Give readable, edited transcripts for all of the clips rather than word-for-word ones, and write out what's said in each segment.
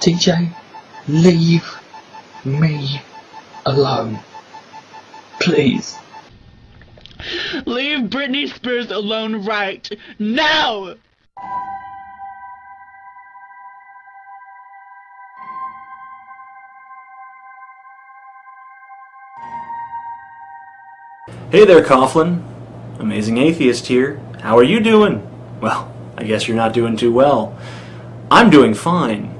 TJ, leave me alone. Please. Leave Britney Spears alone right now! Hey there, Coughlin. Amazing Atheist here. How are you doing? Well, I guess you're not doing too well. I'm doing fine,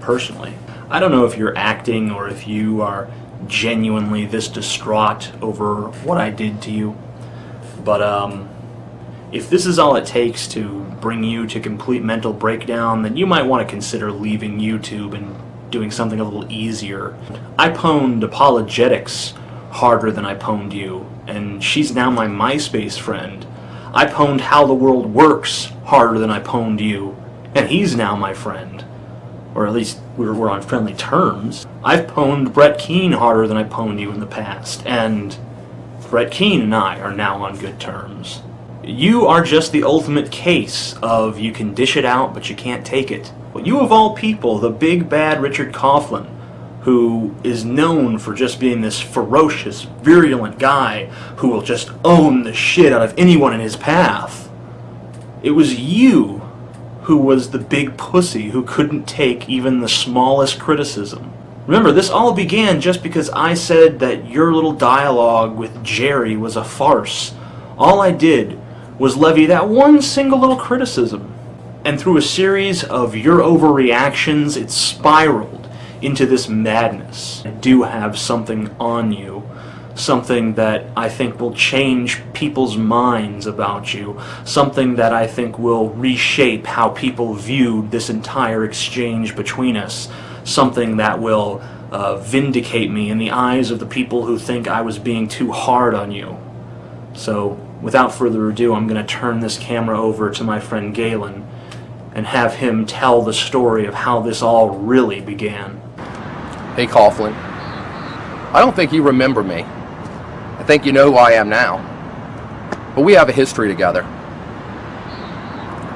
personally. I don't know if you're acting or if you are genuinely this distraught over what I did to you, but if this is all it takes to bring you to complete mental breakdown, then you might want to consider leaving YouTube and doing something a little easier. I pwned apologetics harder than I pwned you, and she's now my MySpace friend. I pwned How the World Works harder than I pwned you, and he's now my friend. Or at least we're on friendly terms. I've pwned Brett Keane harder than I pwned you in the past, and Brett Keane and I are now on good terms. You are just the ultimate case of you can dish it out, but you can't take it. Well, you of all people, the big bad Richard Coughlin, who is known for just being this ferocious, virulent guy who will just own the shit out of anyone in his path. It was you who was the big pussy who couldn't take even the smallest criticism. Remember, this all began just because I said that your little dialogue with Jerry was a farce. All I did was levy that one single little criticism. And through a series of your overreactions, it spiraled into this madness. I do have something on you, something that I think will change people's minds about you, something that I think will reshape how people viewed this entire exchange between us, something that will vindicate me in the eyes of the people who think I was being too hard on you. So, without further ado, I'm going to turn this camera over to my friend Galen and have him tell the story of how this all really began. Hey, Coughlin. I don't think you remember me. I think you know who I am now. But we have a history together.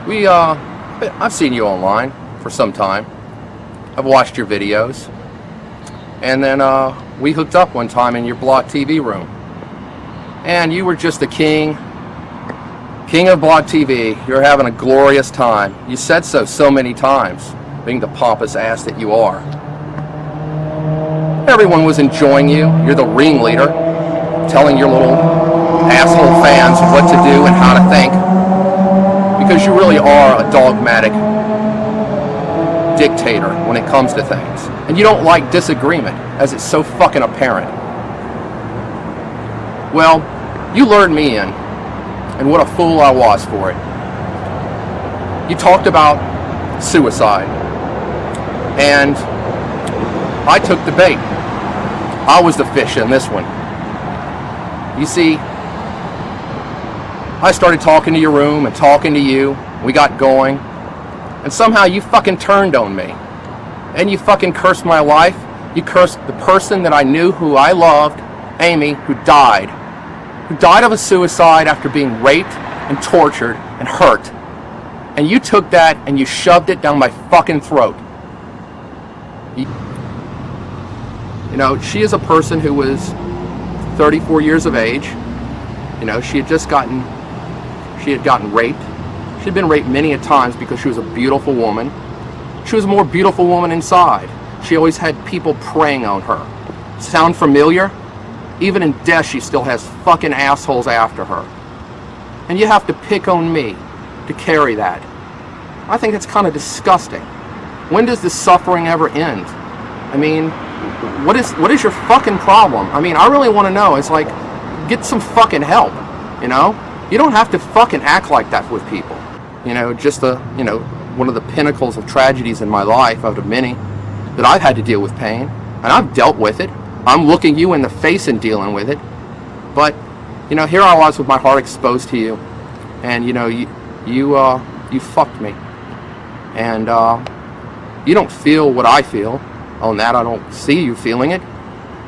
I've seen you online for some time. I've watched your videos. And then we hooked up one time in your Blot TV room. And you were just the king of Blot TV. You're having a glorious time. You said so many times, being the pompous ass that you are. Everyone was enjoying you. You're the ringleader, telling your little asshole fans what to do and how to think. Because you really are a dogmatic dictator when it comes to things. And you don't like disagreement, as it's so fucking apparent. Well, you lured me in, and what a fool I was for it. You talked about suicide, and I took the bait. I was the fish in this one. You see, I started talking to your room and talking to you. We got going. And somehow you fucking turned on me. And you fucking cursed my life. You cursed the person that I knew, who I loved, Amy, who died. Who died of a suicide after being raped and tortured and hurt. And you took that and you shoved it down my fucking throat. You know, she is a person who was 34 years of age. You know, she had gotten raped. She had been raped many a times because she was a beautiful woman. She was a more beautiful woman inside. She always had people preying on her. Sound familiar? Even in death, she still has fucking assholes after her. And you have to pick on me to carry that. I think it's kind of disgusting. When does this suffering ever end? I mean, what is your fucking problem? I mean, I really want to know. It's like, get some fucking help, you know? You don't have to fucking act like that with people. You know, just one of the pinnacles of tragedies in my life out of many that I've had to deal with pain, and I've dealt with it. I'm looking you in the face and dealing with it. But, you know, here I was with my heart exposed to you, and, you know, you fucked me. And you don't feel what I feel. On that, I don't see you feeling it.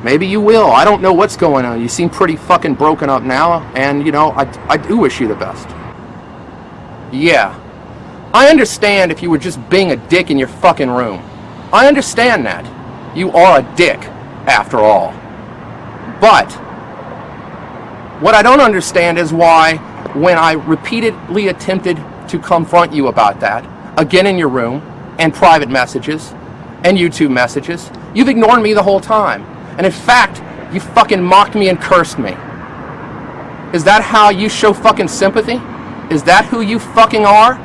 Maybe you will. I don't know what's going on. You seem pretty fucking broken up now, and, you know, I do wish you the best. Yeah. I understand if you were just being a dick in your fucking room. I understand that. You are a dick, after all. But what I don't understand is why, when I repeatedly attempted to confront you about that, again in your room, and private messages, and YouTube messages, you've ignored me the whole time. And in fact, you fucking mocked me and cursed me. Is that how you show fucking sympathy? Is that who you fucking are?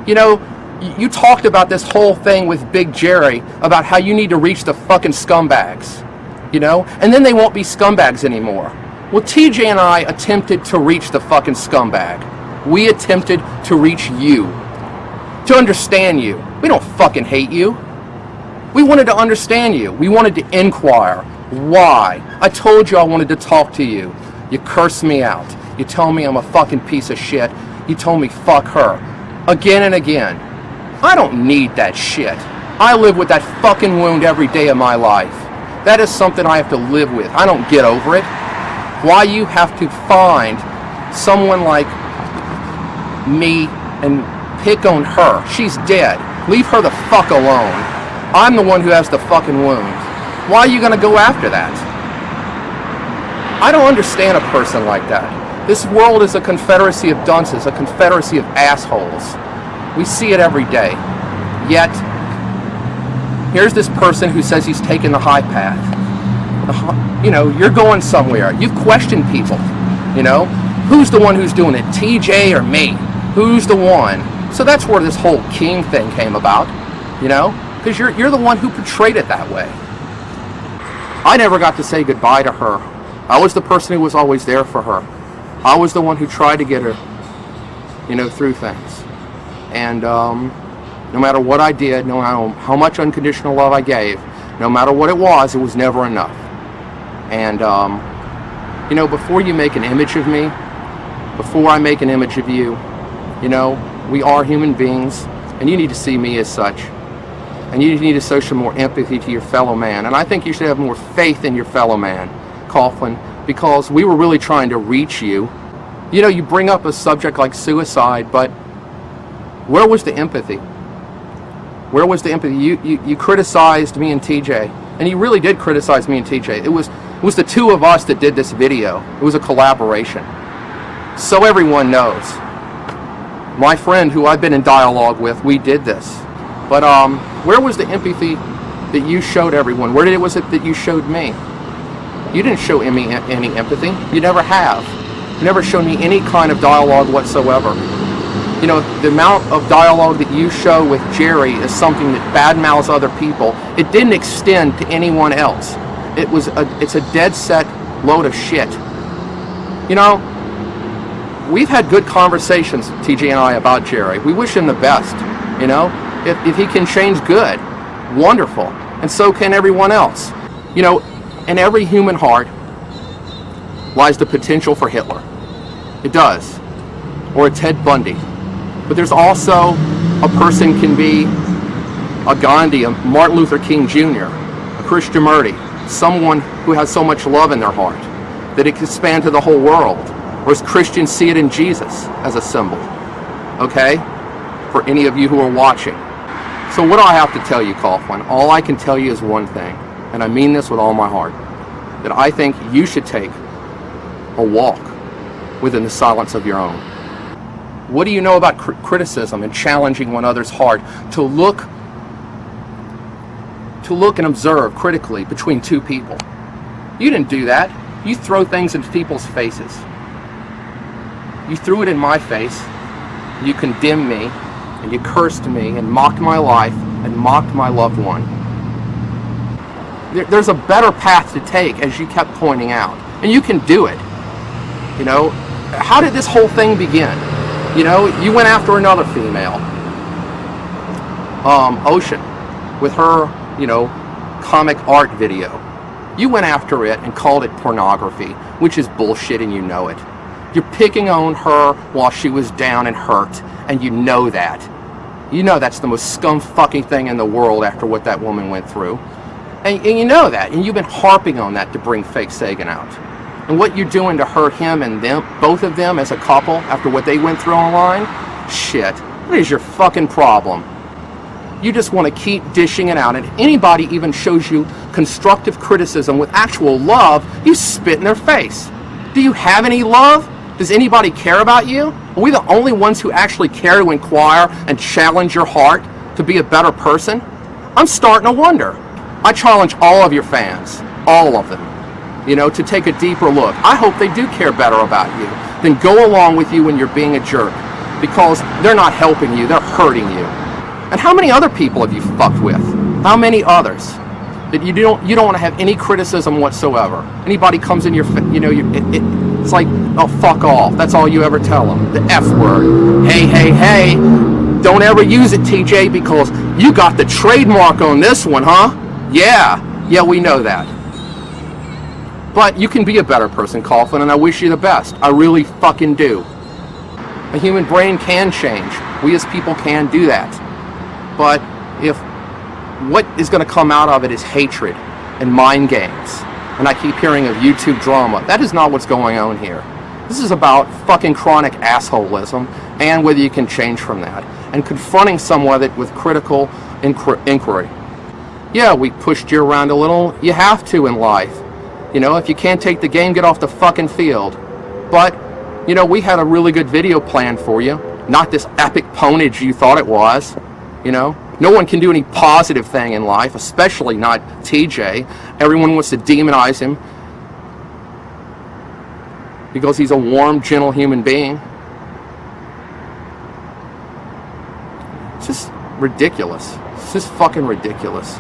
You know, you talked about this whole thing with Big Jerry about how you need to reach the fucking scumbags, you know? And then they won't be scumbags anymore. Well, TJ and I attempted to reach the fucking scumbag. We attempted to reach you. To understand you. We don't fucking hate you. We wanted to understand you. We wanted to inquire. Why? I told you I wanted to talk to you. You cursed me out. You told me I'm a fucking piece of shit. You told me fuck her. Again and again. I don't need that shit. I live with that fucking wound every day of my life. That is something I have to live with. I don't get over it. Why you have to find someone like me and pick on her? She's dead. Leave her the fuck alone. I'm the one who has the fucking wound. Why are you gonna go after that? I don't understand a person like that. This world is a confederacy of dunces, a confederacy of assholes. We see it every day. Yet, here's this person who says he's taking the high path. You know, you're going somewhere. You've questioned people. You know, who's the one who's doing it, TJ or me? Who's the one? So that's where this whole king thing came about. You know, because you're the one who portrayed it that way. I never got to say goodbye to her. I was the person who was always there for her. I was the one who tried to get her, you know, through things. And no matter what I did, no matter how much unconditional love I gave, no matter what it was never enough. And, you know, before you make an image of me, before I make an image of you, you know, we are human beings, and you need to see me as such. And you need to show some more empathy to your fellow man. And I think you should have more faith in your fellow man, Coughlin, because we were really trying to reach you. You know, you bring up a subject like suicide, but where was the empathy? Where was the empathy? You criticized me and TJ, and you really did criticize me and TJ. It was the two of us that did this video. It was a collaboration. So everyone knows. My friend who I've been in dialogue with, we did this. But where was the empathy that you showed everyone? Where was it that you showed me? You didn't show any empathy. You never have. You never shown me any kind of dialogue whatsoever. You know, the amount of dialogue that you show with Jerry is something that badmouths other people. It didn't extend to anyone else. It's a dead set load of shit. You know, we've had good conversations, TJ and I, about Jerry. We wish him the best, you know. If he can change, good, wonderful, and so can everyone else. You know, in every human heart lies the potential for Hitler. It does. Or a Ted Bundy. But there's also a person can be a Gandhi, a Martin Luther King Jr., a Krishnamurti, someone who has so much love in their heart that it can span to the whole world. Or as Christians see it in Jesus as a symbol. Okay? For any of you who are watching. So what do I have to tell you, Coughlin? All I can tell you is one thing, and I mean this with all my heart, that I think you should take a walk within the silence of your own. What do you know about criticism and challenging one other's heart to look and observe critically between two people? You didn't do that. You throw things into people's faces. You threw it in my face. You condemned me, and you cursed me, and mocked my life, and mocked my loved one. There's a better path to take, as you kept pointing out, and you can do it. You know, how did this whole thing begin? You know, you went after another female, Ocean, with her, you know, comic art video. You went after it and called it pornography, which is bullshit, and you know it. You're picking on her while she was down and hurt, and you know that. You know that's the most scum-fucking thing in the world after what that woman went through. And you know that, and you've been harping on that to bring fake Sagan out. And what you're doing to hurt him and them, both of them as a couple, after what they went through online, shit, what is your fucking problem? You just want to keep dishing it out. And anybody even shows you constructive criticism with actual love, you spit in their face. Do you have any love? Does anybody care about you? Are we the only ones who actually care to inquire and challenge your heart to be a better person? I'm starting to wonder. I challenge all of your fans, all of them, to take a deeper look. I hope they do care better about you than go along with you when you're being a jerk, because they're not helping you, they're hurting you. And how many other people have you fucked with? How many others that you don't want to have any criticism whatsoever? Anybody comes in your, it's like, oh, fuck off. That's all you ever tell them. The F word. Hey, hey, hey. Don't ever use it, TJ, because you got the trademark on this one, huh? Yeah, we know that. But you can be a better person, Coughlin, and I wish you the best. I really fucking do. A human brain can change. We as people can do that. But if what is going to come out of it is hatred and mind games, and I keep hearing of YouTube drama, that is not what's going on here. This is about fucking chronic assholism and whether you can change from that, and confronting someone with critical inquiry. Yeah, we pushed you around a little. You have to in life. If you can't take the game, get off the fucking field. But, we had a really good video planned for you. Not this epic ponage you thought it was. No one can do any positive thing in life, especially not TJ. Everyone wants to demonize him because he's a warm, gentle human being. It's just ridiculous. It's just fucking ridiculous.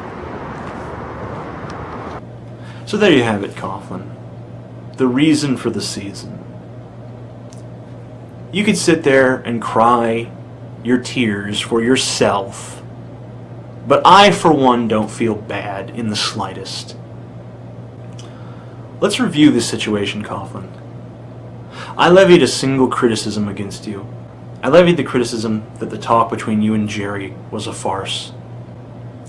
So there you have it, Coughlin. The reason for the season. You could sit there and cry your tears for yourself, but I, for one, don't feel bad in the slightest. Let's review this situation, Coughlin. I levied a single criticism against you. I levied the criticism that the talk between you and Jerry was a farce.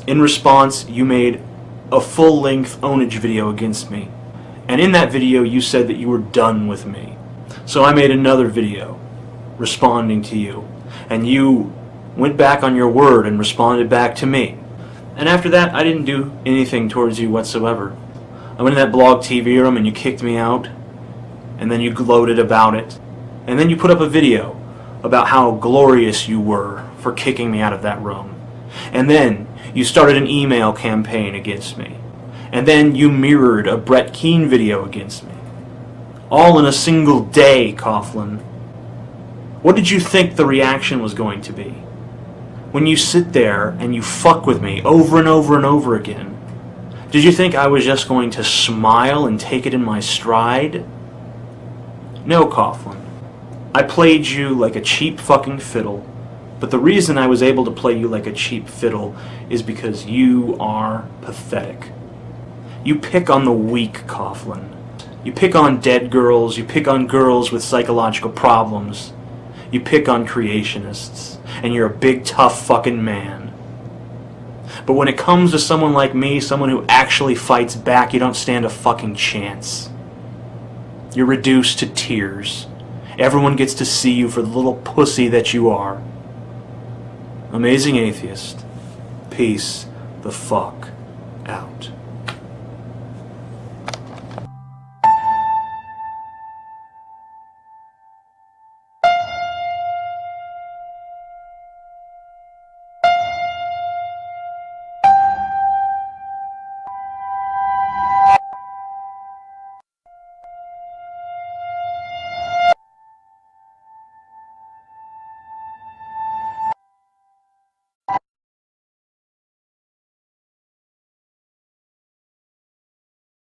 In response, you made a full-length ownage video against me, and in that video you said that you were done with me. So I made another video responding to you, and you went back on your word and responded back to me. And after that, I didn't do anything towards you whatsoever. I went in that blog TV room and you kicked me out, and then you gloated about it, and then you put up a video about how glorious you were for kicking me out of that room. And then you started an email campaign against me. And then you mirrored a Brett Keane video against me. All in a single day, Coughlin. What did you think the reaction was going to be? When you sit there and you fuck with me over and over and over again, did you think I was just going to smile and take it in my stride? No, Coughlin. I played you like a cheap fucking fiddle. But the reason I was able to play you like a cheap fiddle is because you are pathetic. You pick on the weak, Coughlin. You pick on dead girls, you pick on girls with psychological problems. You pick on creationists, and you're a big tough fucking man. But when it comes to someone like me, someone who actually fights back, you don't stand a fucking chance. You're reduced to tears. Everyone gets to see you for the little pussy that you are. Amazing Atheist. Peace the fuck out.